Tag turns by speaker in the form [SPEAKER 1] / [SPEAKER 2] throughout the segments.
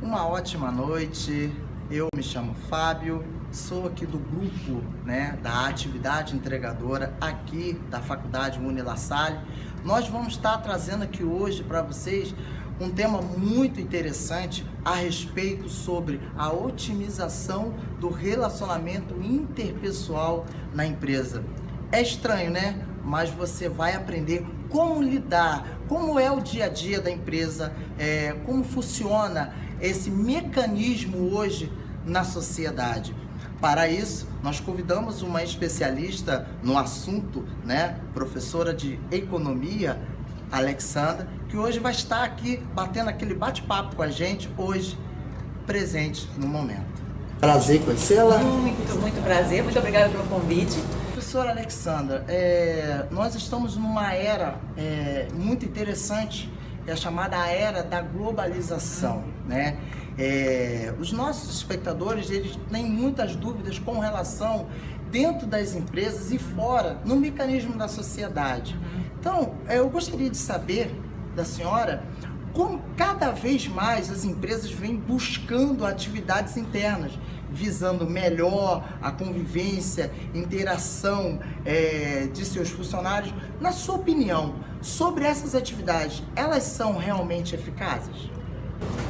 [SPEAKER 1] Uma ótima noite, eu me chamo Fábio, sou aqui do grupo da atividade entregadora aqui da Faculdade UniLaSalle. Nós vamos estar trazendo aqui hoje para vocês um tema muito interessante a respeito sobre a otimização do relacionamento interpessoal na empresa. É estranho, né? Mas você vai aprender como lidar, como é o dia a dia da empresa, como funciona esse mecanismo hoje na sociedade. Para isso, nós convidamos uma especialista no assunto, professora de economia, Alexandra, que hoje vai estar aqui batendo aquele bate-papo com a gente, hoje, presente no momento. Prazer conhecê-la.
[SPEAKER 2] Muito prazer, muito obrigada pelo convite.
[SPEAKER 1] Professora Alexandra, nós estamos numa era muito interessante, é a chamada era da globalização, os nossos espectadores, eles têm muitas dúvidas com relação dentro das empresas e fora, no mecanismo da sociedade. Então, eu gostaria de saber da senhora como cada vez mais as empresas vêm buscando atividades internas, visando melhor a convivência, interação de seus funcionários. Na sua opinião, sobre essas atividades, elas são realmente eficazes?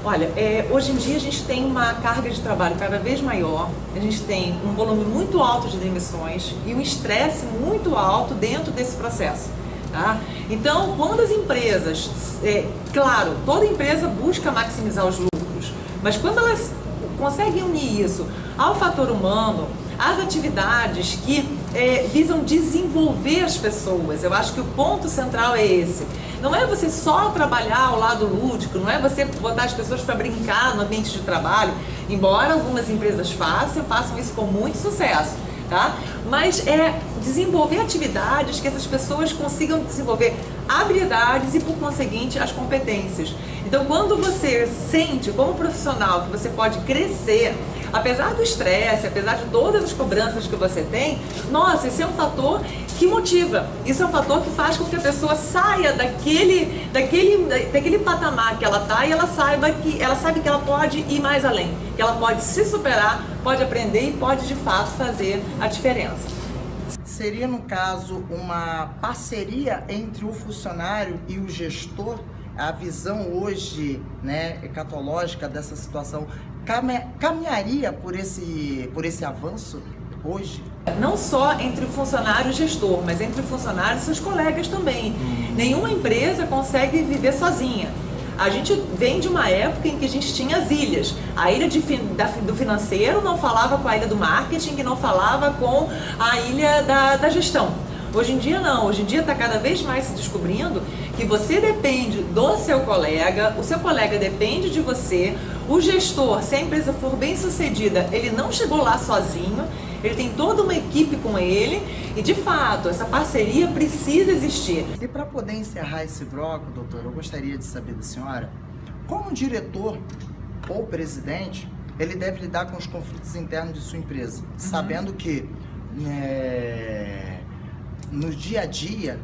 [SPEAKER 2] Olha, hoje em dia a gente tem uma carga de trabalho cada vez maior, a gente tem um volume muito alto de demissões e um estresse muito alto dentro desse processo. Tá? Então, quando as empresas, claro, toda empresa busca maximizar os lucros, mas quando elas conseguem unir isso ao fator humano, às atividades que visam desenvolver as pessoas, eu acho que o ponto central é esse. Não é você só trabalhar ao lado lúdico, não é você botar as pessoas para brincar no ambiente de trabalho, embora algumas empresas façam isso com muito sucesso, tá? Mas é desenvolver atividades que essas pessoas consigam desenvolver habilidades e, por conseguinte, as competências. Então, quando você sente como profissional que você pode crescer, apesar do estresse, apesar de todas as cobranças que você tem, nossa, esse é um fator que motiva. Isso é um fator que faz com que a pessoa saia daquele patamar que ela está e ela sabe que ela pode ir mais além, que ela pode se superar, pode aprender e pode de fato fazer a diferença.
[SPEAKER 1] Seria, no caso, uma parceria entre o funcionário e o gestor? A visão hoje, escatológica dessa situação caminharia por esse avanço hoje?
[SPEAKER 2] Não só entre o funcionário e o gestor, mas entre o funcionário e seus colegas também. Nenhuma empresa consegue viver sozinha. A gente vem de uma época em que a gente tinha as ilhas. A ilha do financeiro não falava com a ilha do marketing, que não falava com a ilha da gestão. Hoje em dia não, hoje em dia está cada vez mais se descobrindo que você depende do seu colega, o seu colega depende de você, o gestor, se a empresa for bem sucedida, ele não chegou lá sozinho, ele tem toda uma equipe com ele e, de fato, essa parceria precisa existir.
[SPEAKER 1] E para poder encerrar esse bloco, doutor, eu gostaria de saber da senhora, como diretor ou presidente, ele deve lidar com os conflitos internos de sua empresa, sabendo que no dia a dia,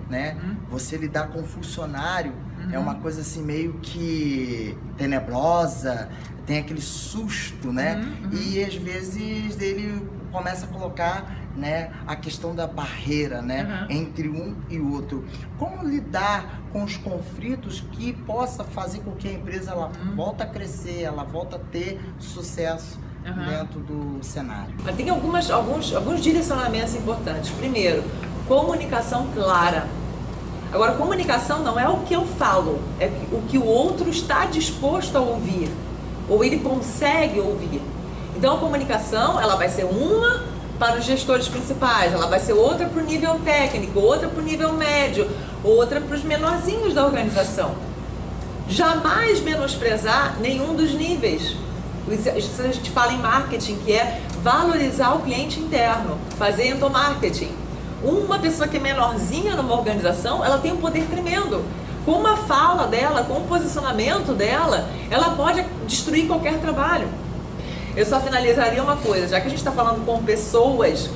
[SPEAKER 1] você lidar com um funcionário é uma coisa assim meio que tenebrosa, tem aquele susto, E às vezes ele começa a colocar, a questão da barreira, entre um e outro. Como lidar com os conflitos que possa fazer com que a empresa ela volta a crescer, ela volta a ter sucesso dentro do cenário?
[SPEAKER 2] Tem alguns direcionamentos importantes. Primeiro, comunicação clara. Agora, comunicação não é o que eu falo, é o que o outro está disposto a ouvir, ou ele consegue ouvir. Então, a comunicação, ela vai ser uma para os gestores principais, ela vai ser outra para o nível técnico, outra para o nível médio, outra para os menorzinhos da organização. Jamais menosprezar nenhum dos níveis. Isso a gente fala em marketing, que é valorizar o cliente interno, fazer endomarketing. Uma pessoa que é menorzinha numa organização, ela tem um poder tremendo. Com uma fala dela, com um posicionamento dela, ela pode destruir qualquer trabalho. Eu só finalizaria uma coisa, já que a gente está falando com pessoas,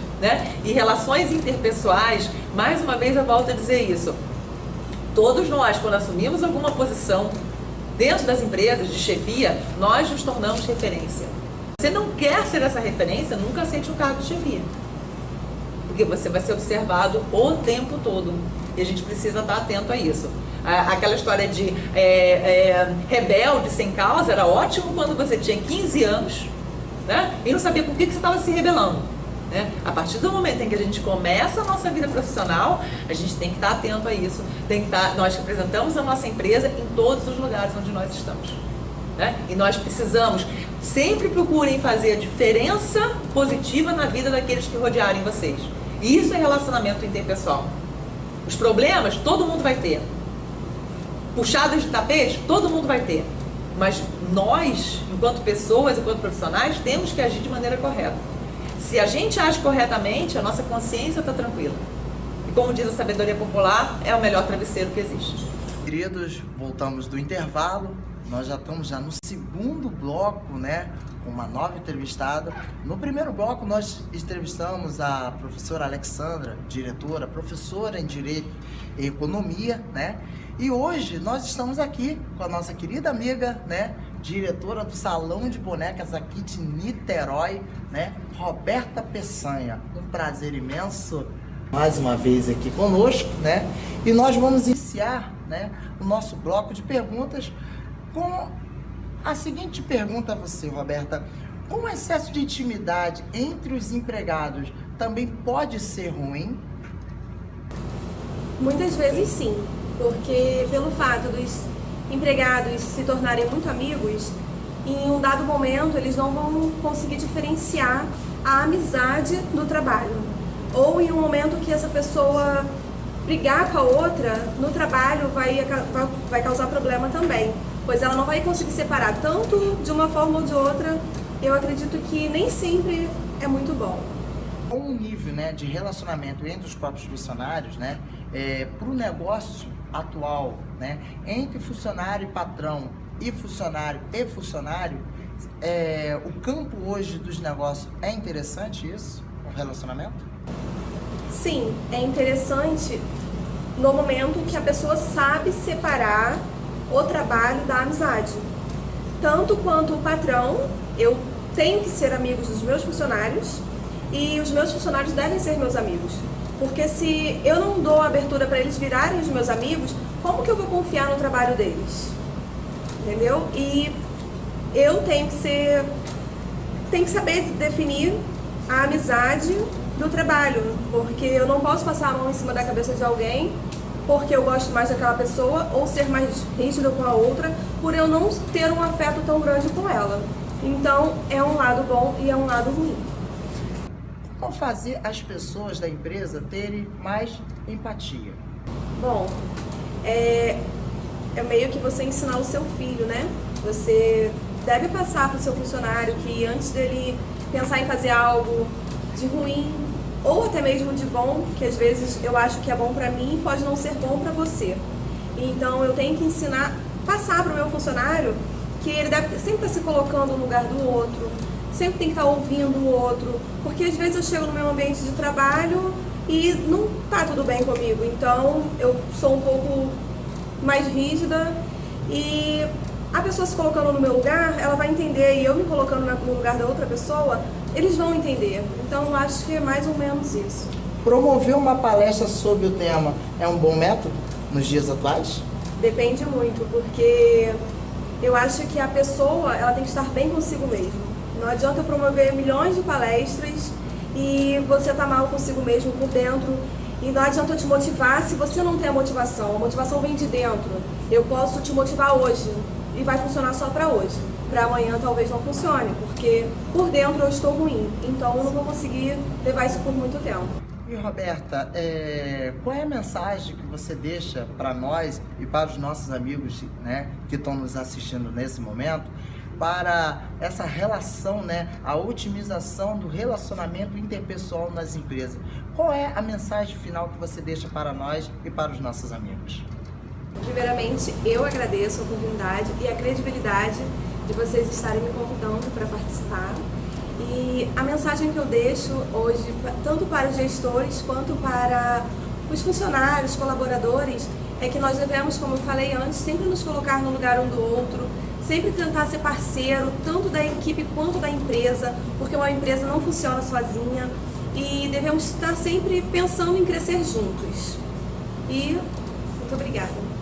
[SPEAKER 2] e relações interpessoais, mais uma vez eu volto a dizer isso. Todos nós, quando assumimos alguma posição, dentro das empresas de chefia, nós nos tornamos referência. Você não quer ser essa referência, nunca aceite um cargo de chefia. Porque você vai ser observado o tempo todo. E a gente precisa estar atento a isso. Aquela história de rebelde sem causa era ótimo quando você tinha 15 anos, né? E não sabia por que você estava se rebelando. Né? A partir do momento em que a gente começa a nossa vida profissional, a gente tem que estar atento a isso. Nós representamos a nossa empresa em todos os lugares onde nós estamos. Né? E nós precisamos, sempre procurem fazer a diferença positiva na vida daqueles que rodearem vocês. E isso é relacionamento interpessoal. Os problemas, todo mundo vai ter. Puxadas de tapete, todo mundo vai ter. Mas nós, enquanto pessoas, enquanto profissionais, temos que agir de maneira correta. Se a gente age corretamente, a nossa consciência está tranquila. E como diz a sabedoria popular, é o melhor travesseiro que existe.
[SPEAKER 1] Queridos, voltamos do intervalo. Nós já estamos no segundo bloco, né, com uma nova entrevistada. No primeiro bloco nós entrevistamos a professora Alexandra, diretora, professora em Direito e Economia, né? E hoje nós estamos aqui com a nossa querida amiga, né, diretora do Salão de Bonecas aqui de Niterói, né, Roberta Peçanha. Um prazer imenso mais uma vez aqui conosco, né? E nós vamos iniciar, né, o nosso bloco de perguntas com a seguinte pergunta a você, Roberta: como o excesso de intimidade entre os empregados também pode ser ruim?
[SPEAKER 3] Muitas vezes sim, porque pelo fato dos empregados se tornarem muito amigos, em um dado momento eles não vão conseguir diferenciar a amizade do trabalho. Ou em um momento que essa pessoa brigar com a outra, no trabalho vai causar problema também, pois ela não vai conseguir separar tanto de uma forma ou de outra. Eu acredito que nem sempre é muito bom.
[SPEAKER 1] Um nível, né, de relacionamento entre os próprios funcionários, né, para o negócio atual, né, entre funcionário e patrão e funcionário, o campo hoje dos negócios, é interessante isso, o relacionamento?
[SPEAKER 3] Sim, é interessante no momento que a pessoa sabe separar o trabalho da amizade. Tanto quanto o patrão, eu tenho que ser amigo dos meus funcionários e os meus funcionários devem ser meus amigos. Porque se eu não dou abertura para eles virarem os meus amigos, como que eu vou confiar no trabalho deles? Entendeu? E eu tenho que saber definir a amizade do trabalho, porque eu não posso passar a mão em cima da cabeça de alguém porque eu gosto mais daquela pessoa, ou ser mais rígida com a outra por eu não ter um afeto tão grande com ela. Então é um lado bom e é um lado ruim.
[SPEAKER 1] Como fazer as pessoas da empresa terem mais empatia?
[SPEAKER 3] Bom, é meio que você ensinar o seu filho, né? Você deve passar para o seu funcionário que antes dele pensar em fazer algo de ruim ou até mesmo de bom, que às vezes eu acho que é bom para mim, pode não ser bom para você. Então eu tenho que ensinar, passar para o meu funcionário que ele deve sempre estar se colocando no lugar do outro, sempre tem que estar ouvindo o outro, porque às vezes eu chego no meu ambiente de trabalho e não tá tudo bem comigo, então eu sou um pouco mais rígida e a pessoa se colocando no meu lugar, ela vai entender, e eu me colocando no lugar da outra pessoa, eles vão entender. Então eu acho que é mais ou menos isso.
[SPEAKER 1] Promover uma palestra sobre o tema é um bom método nos dias atuais?
[SPEAKER 3] Depende muito, porque eu acho que a pessoa ela tem que estar bem consigo mesmo. Não adianta eu promover milhões de palestras e você tá mal consigo mesmo por dentro. E não adianta eu te motivar se você não tem a motivação. A motivação vem de dentro. Eu posso te motivar hoje e vai funcionar só para hoje. Para amanhã talvez não funcione, porque por dentro eu estou ruim. Então eu não vou conseguir levar isso por muito tempo.
[SPEAKER 1] E Roberta, qual é a mensagem que você deixa para nós e para os nossos amigos, né, que estão nos assistindo nesse momento, para essa relação, né, a otimização do relacionamento interpessoal nas empresas? Qual é a mensagem final que você deixa para nós e para os nossos amigos?
[SPEAKER 3] Primeiramente, eu agradeço a oportunidade e a credibilidade de vocês estarem me convidando para participar. E a mensagem que eu deixo hoje, tanto para os gestores quanto para os funcionários, colaboradores, é que nós devemos, como eu falei antes, sempre nos colocar no lugar um do outro, sempre tentar ser parceiro, tanto da equipe quanto da empresa, porque uma empresa não funciona sozinha, e devemos estar sempre pensando em crescer juntos. E muito obrigada.